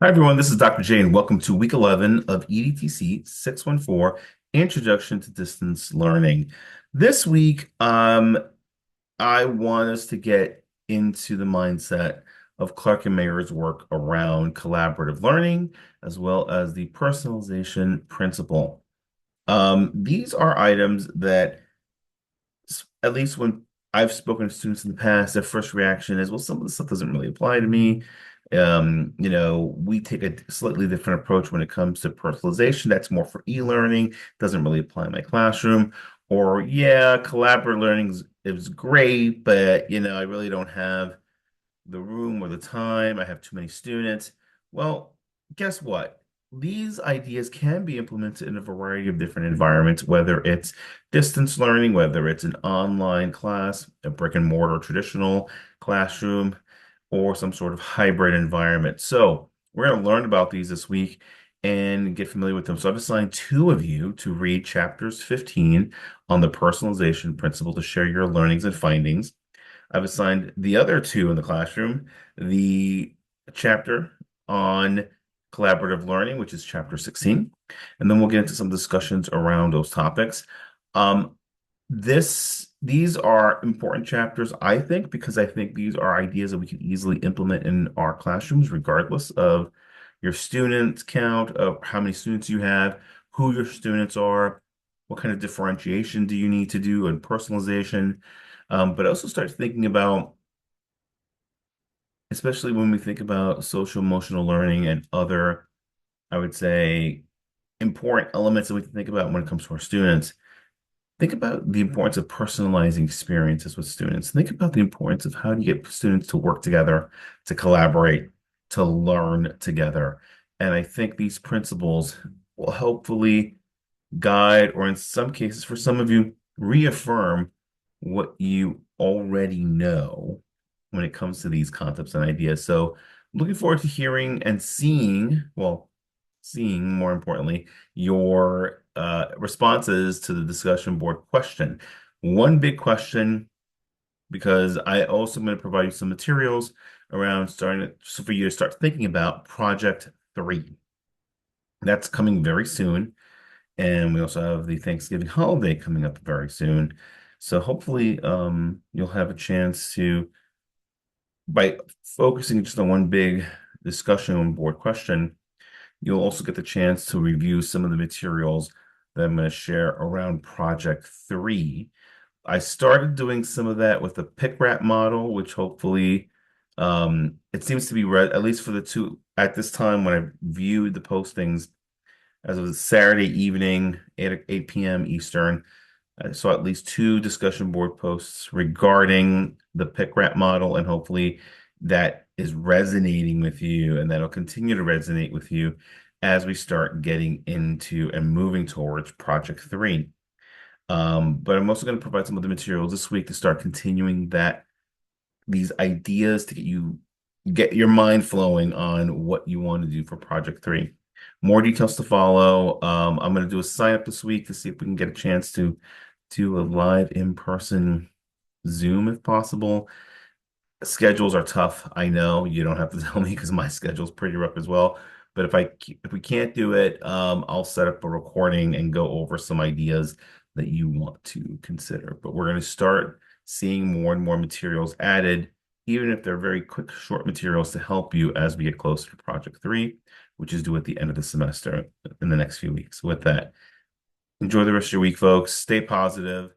Hi, everyone. This is Dr. J, and welcome to week 11 of EDTC 614 Introduction to Distance Learning. This week, I want us to get into the mindset of Clark and Mayer's work around collaborative learning, as well as the personalization principle. These are items that, at least when I've spoken to students in the past, their first reaction is, well, some of the stuff doesn't really apply to me. We take a slightly different approach when it comes to personalization. That's more for e-learning, doesn't really apply in my classroom. Or, yeah, collaborative learning is great, but I really don't have the room or the time. I have too many students. Well, guess what? These ideas can be implemented in a variety of different environments, whether it's distance learning, whether it's an online class, a brick and mortar traditional classroom, or some sort of hybrid environment. So we're going to learn about these this week and get familiar with them. So I've assigned two of you to read chapters 15 on the personalization principle to share your learnings and findings. I've assigned the other two in the classroom the chapter on collaborative learning, which is chapter 16, and then we'll get into some discussions around those topics. Um, these are important chapters, I think, because I think these are ideas that we can easily implement in our classrooms, regardless of your student count, of how many students you have, who your students are, what kind of differentiation do you need to do, and personalization. But I also start thinking about, especially when we think about social emotional learning and other, I would say, important elements that we can think about when it comes to our students. Think about the importance of personalizing experiences with students. Think about the importance of how do you get students to work together, to collaborate, to learn together. And I think these principles will hopefully guide, or in some cases, for some of you, reaffirm what you already know when it comes to these concepts and ideas. So, looking forward to hearing and seeing, well, seeing more importantly, your responses to the discussion board question. One big question, because I also am going to provide you some materials around starting so for you to start thinking about project 3. That's coming very soon. And we also have the Thanksgiving holiday coming up very soon. So hopefully you'll have a chance to, by focusing just on one big discussion on board question, you'll also get the chance to review some of the materials that I'm going to share around Project 3. I started doing some of that with the pick wrap model, which hopefully it seems to be read, at least for the two at this time when I viewed the postings as of Saturday evening, 8 p.m. Eastern. I saw at least two discussion board posts regarding the pick wrap model, and hopefully that is resonating with you, and that'll continue to resonate with you as we start getting into and moving towards Project 3. But I'm also going to provide some of the materials this week to start continuing these ideas to get your mind flowing on what you want to do for Project 3. More details to follow. I'm going to do a sign up this week to see if we can get a chance to do a live in-person Zoom if possible. Schedules are tough. I know you don't have to tell me because my schedule's pretty rough as well. But if we can't do it, I'll set up a recording and go over some ideas that you want to consider. But we're going to start seeing more and more materials added, even if they're very quick, short materials to help you as we get closer to Project 3, which is due at the end of the semester in the next few weeks. With that, enjoy the rest of your week, folks. Stay positive.